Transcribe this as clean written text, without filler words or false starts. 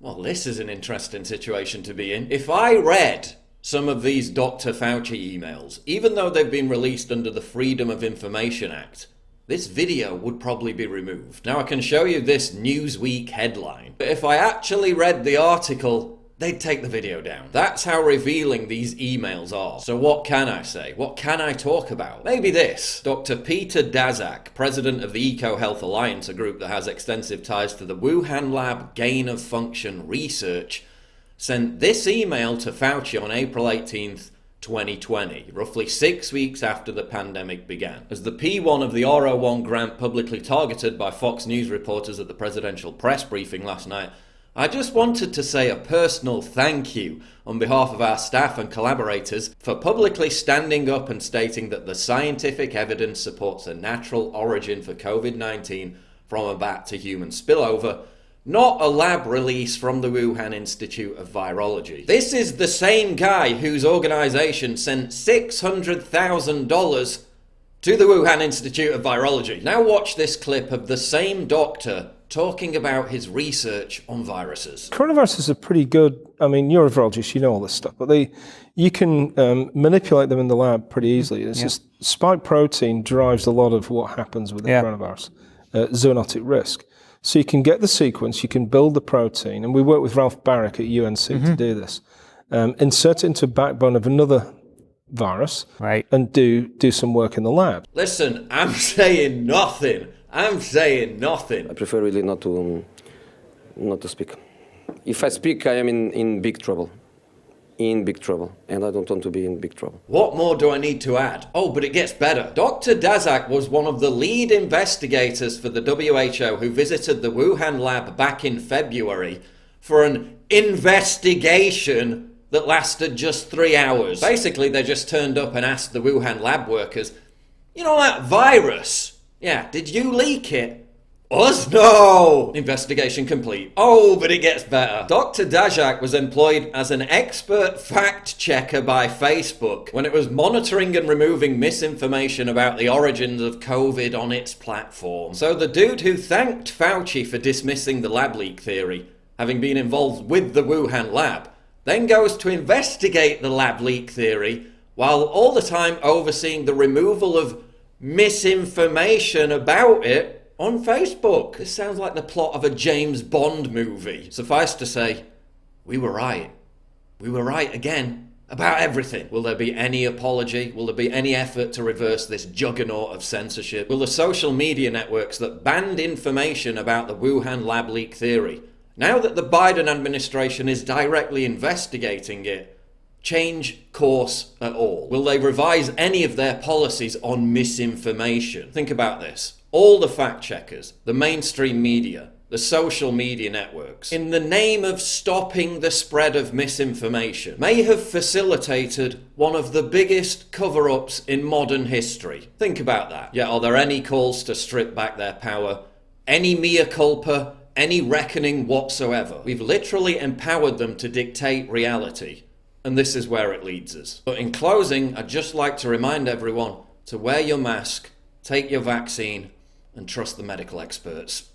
Well, this is an interesting situation to be in. If I read some of these Dr. Fauci emails, even though they've been released under the Freedom of Information Act, this video would probably be removed. Now I can show you this Newsweek headline, but if I actually read the article, they'd take the video down. That's how revealing these emails are. So what can I say? What can I talk about? Maybe this. Dr. Peter Daszak, president of the EcoHealth Alliance, a group that has extensive ties to the Wuhan lab gain-of-function research, sent this email to Fauci on April 18th, 2020, roughly 6 weeks after the pandemic began. As the P1 of the R01 grant publicly targeted by Fox News reporters at the presidential press briefing last night, I just wanted to say a personal thank you on behalf of our staff and collaborators for publicly standing up and stating that the scientific evidence supports a natural origin for COVID-19 from a bat to human spillover, not a lab release from the Wuhan Institute of Virology. This is the same guy whose organization sent $600,000 to the Wuhan Institute of Virology. Now watch this clip of the same doctor talking about his research on viruses. Coronaviruses are pretty good. I mean, you're a virologist, you know all this stuff, but you can manipulate them in the lab pretty easily. It's just spike protein drives a lot of what happens with the coronavirus, zoonotic risk. So you can get the sequence, you can build the protein, and we work with Ralph Barrick at UNC to do this. Insert it into a backbone of another virus, and do some work in the lab. Listen, I'm saying nothing. I'm saying nothing. I prefer really not to speak. If I speak, I am in big trouble. In big trouble, and I don't want to be in big trouble. What more do I need to add? Oh, but it gets better. Dr. Daszak was one of the lead investigators for the WHO who visited the Wuhan lab back in February for an investigation that lasted just 3 hours. Basically, they just turned up and asked the Wuhan lab workers, you know that virus? Yeah, did you leak it? Us? No! Investigation complete. Oh, but it gets better. Dr. Daszak was employed as an expert fact checker by Facebook when it was monitoring and removing misinformation about the origins of COVID on its platform. So the dude who thanked Fauci for dismissing the lab leak theory, having been involved with the Wuhan lab, then goes to investigate the lab leak theory while all the time overseeing the removal of misinformation about it on Facebook. This sounds like the plot of a James Bond movie. Suffice to say, we were right. We were right again about everything. Will there be any apology? Will there be any effort to reverse this juggernaut of censorship? Will the social media networks that banned information about the Wuhan lab leak theory, now that the Biden administration is directly investigating it, change course at all? Will they revise any of their policies on misinformation? Think about this. All the fact checkers, the mainstream media, the social media networks, in the name of stopping the spread of misinformation, may have facilitated one of the biggest cover-ups in modern history. Think about that. Yet are there any calls to strip back their power? Any mea culpa? Any reckoning whatsoever? We've literally empowered them to dictate reality. And this is where it leads us. But in closing, I'd just like to remind everyone to wear your mask, take your vaccine, and trust the medical experts.